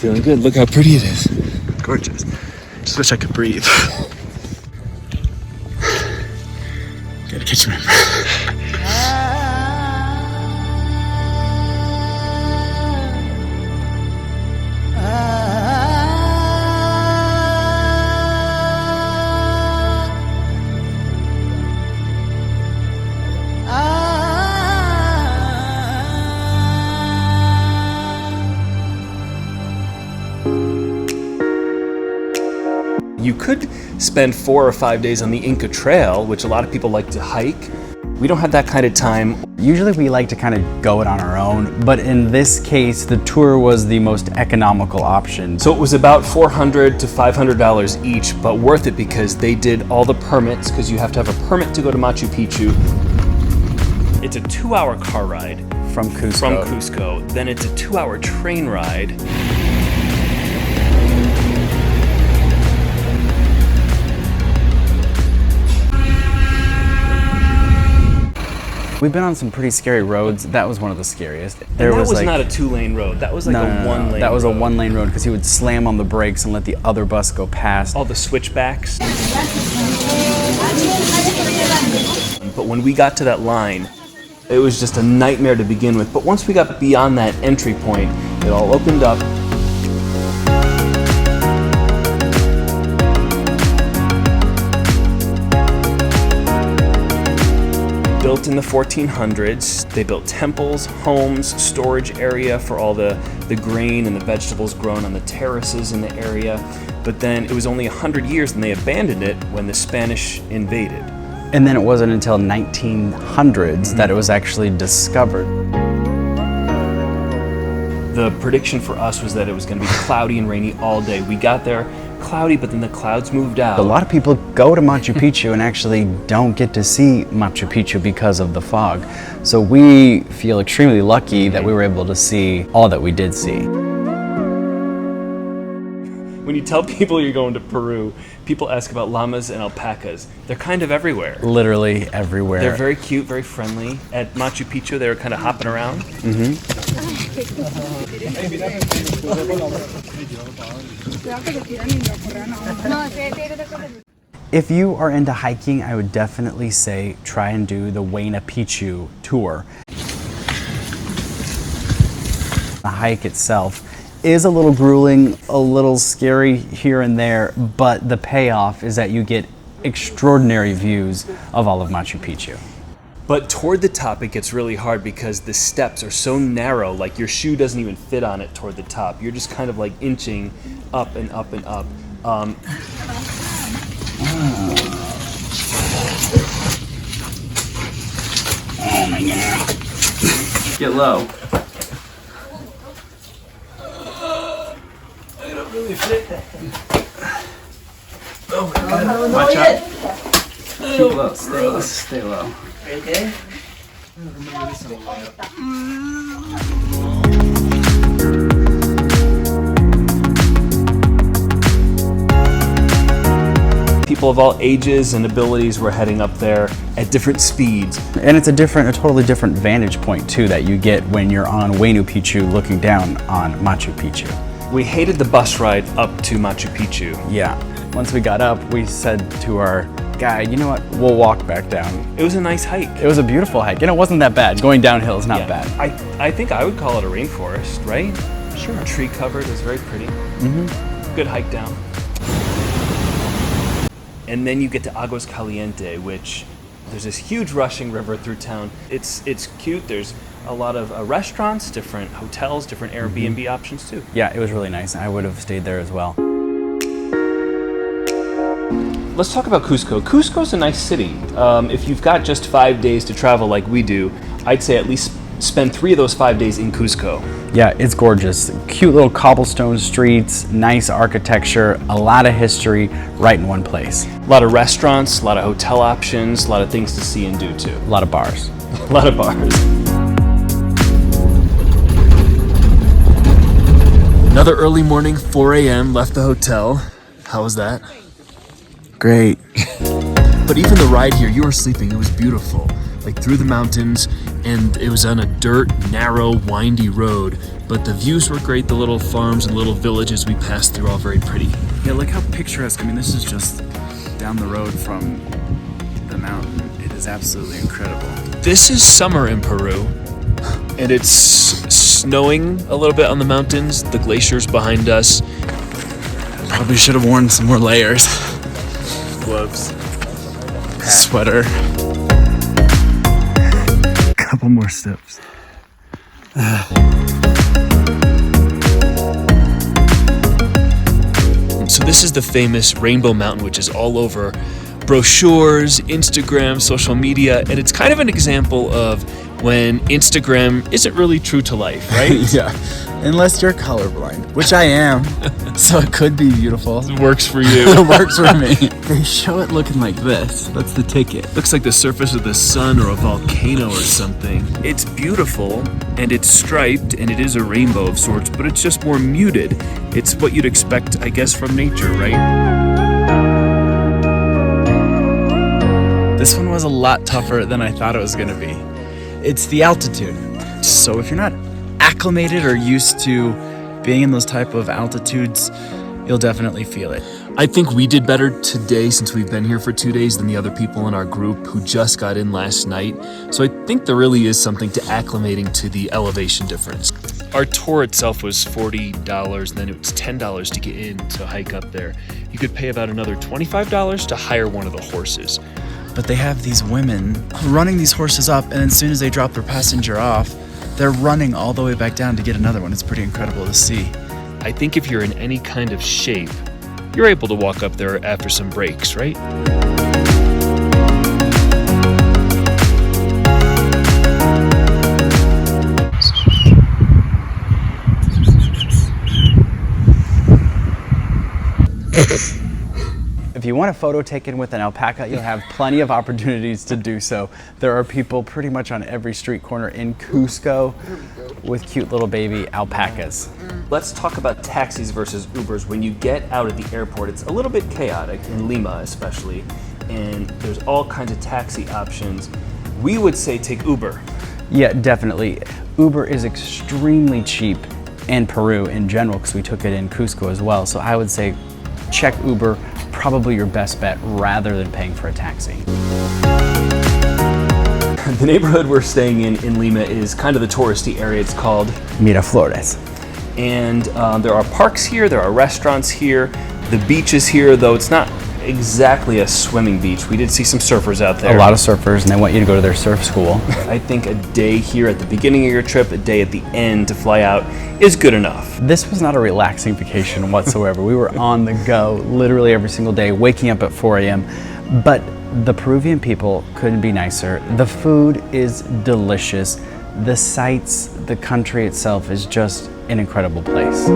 Feeling good. Look how pretty it is. Gorgeous. Just wish I could breathe. Gotta catch my breath. You could spend 4 or 5 days on the Inca Trail, which a lot of people like to hike. We don't have that kind of time. Usually we like to kind of go it on our own, but in this case, the tour was the most economical option. So it was about $400 to $500 each, but worth it because they did all the permits, because you have to have a permit to go to Machu Picchu. It's a 2-hour car ride From Cusco. from Cusco. Then it's a 2-hour train ride. We've been on some pretty scary roads. That was one of the scariest. That was like, not a 2-lane road. That was like a 1-lane road. That was a 1-lane road because he would slam on the brakes and let the other bus go past. All the switchbacks. But when we got to that line, it was just a nightmare to begin with. But once we got beyond that entry point, it all opened up. Built in the 1400s, they built temples, homes, storage area for all the grain and the vegetables grown on the terraces in the area. But then it was only 100 years and they abandoned it when the Spanish invaded. And then it wasn't until 1900s that it was actually discovered. The prediction for us was that it was going to be cloudy and rainy all day. We got there cloudy, but then the clouds moved out. A lot of people go to Machu Picchu and actually don't get to see Machu Picchu because of the fog. So we feel extremely lucky that we were able to see all that we did see. When you tell people you're going to Peru, people ask about llamas and alpacas. They're kind of everywhere. Literally everywhere. They're very cute, very friendly. At Machu Picchu, they were kind of hopping around. If you are into hiking, I would definitely say try and do the Picchu tour. The hike itself is a little grueling, a little scary here and there, but the payoff is that you get extraordinary views of all of Machu Picchu. But toward the top, it gets really hard because the steps are so narrow, like your shoe doesn't even fit on it toward the top. You're just kind of like inching up and up and up. Oh my God. Get low. I don't really fit. Oh my God. Watch out. Keep low. Stay low. Stay low. Okay. People of all ages and abilities were heading up there at different speeds. And it's a totally different vantage point too that you get when you're on Picchu looking down on Machu Picchu. We hated the bus ride up to Machu Picchu. Yeah. Once we got up, we said to our guide, you know what, we'll walk back down. It was a nice hike. It was a beautiful hike, and it wasn't that bad. Going downhill is not bad. I think I would call it a rainforest, right? Sure. Tree covered, it was very pretty. Good hike down. And then you get to Aguas Caliente, which there's this huge rushing river through town. It's cute. There's a lot of restaurants, different hotels, different Airbnb options too. Yeah, it was really nice. I would have stayed there as well. Let's talk about Cusco. Cusco's a nice city. If you've got just 5 days to travel like we do, I'd say at least spend 3 of those 5 days in Cusco. Yeah, it's gorgeous. Cute little cobblestone streets, nice architecture, a lot of history right in one place. A lot of restaurants, a lot of hotel options, a lot of things to see and do too. A lot of bars. A lot of bars. Another early morning, 4 a.m., left the hotel. How was that? Great. But even the ride here, you were sleeping, it was beautiful. like through the mountains, and it was on a dirt, narrow, windy road. But the views were great. The little farms and little villages we passed through, all very pretty. Yeah, look how picturesque. I mean, this is just down the road from the mountain. It is absolutely incredible. This is summer in Peru, and it's snowing a little bit on the mountains. The glacier's behind us. Probably should have worn some more layers. Gloves. Sweater. Couple more steps. So this is the famous Rainbow Mountain, which is all over brochures, Instagram, social media, and it's kind of an example of when Instagram isn't really true to life, right? Yeah, unless you're colorblind, which I am, so it could be beautiful. It works for you. It works for me. They show it looking like this. That's the ticket. Looks like the surface of the sun or a volcano or something. It's beautiful, and it's striped, and it is a rainbow of sorts, but it's just more muted. It's what you'd expect, I guess, from nature, right? This one was a lot tougher than I thought it was going to be. It's the altitude. So if you're not acclimated or used to being in those type of altitudes, you'll definitely feel it. I think we did better today since we've been here for 2 days than the other people in our group who just got in last night. So I think there really is something to acclimating to the elevation difference. Our tour itself was $40, and then it was $10 to get in to hike up there. You could pay about another $25 to hire one of the horses. But they have these women running these horses up, and as soon as they drop their passenger off, they're running all the way back down to get another one. It's pretty incredible to see. I think if you're in any kind of shape, you're able to walk up there after some breaks, right? If you want a photo taken with an alpaca, you'll have plenty of opportunities to do so. There are people pretty much on every street corner in Cusco with cute little baby alpacas. Let's talk about taxis versus Ubers. When you get out at the airport, it's a little bit chaotic, in Lima especially, and there's all kinds of taxi options. We would say take Uber. Yeah, definitely. Uber is extremely cheap in Peru in general, because we took it in Cusco as well. So I would say check Uber, probably your best bet rather than paying for a taxi. The neighborhood we're staying in Lima is kind of the touristy area. It's called Miraflores. And there are parks here, there are restaurants here, the beach is here, though it's not exactly a swimming beach. We did see some surfers out there. A lot of surfers, and they want you to go to their surf school. I think a day here at the beginning of your trip, a day at the end to fly out is good enough. This was not a relaxing vacation whatsoever. We were on the go literally every single day, waking up at 4 a.m. But the Peruvian people couldn't be nicer. The food is delicious. The sights, the country itself is just an incredible place.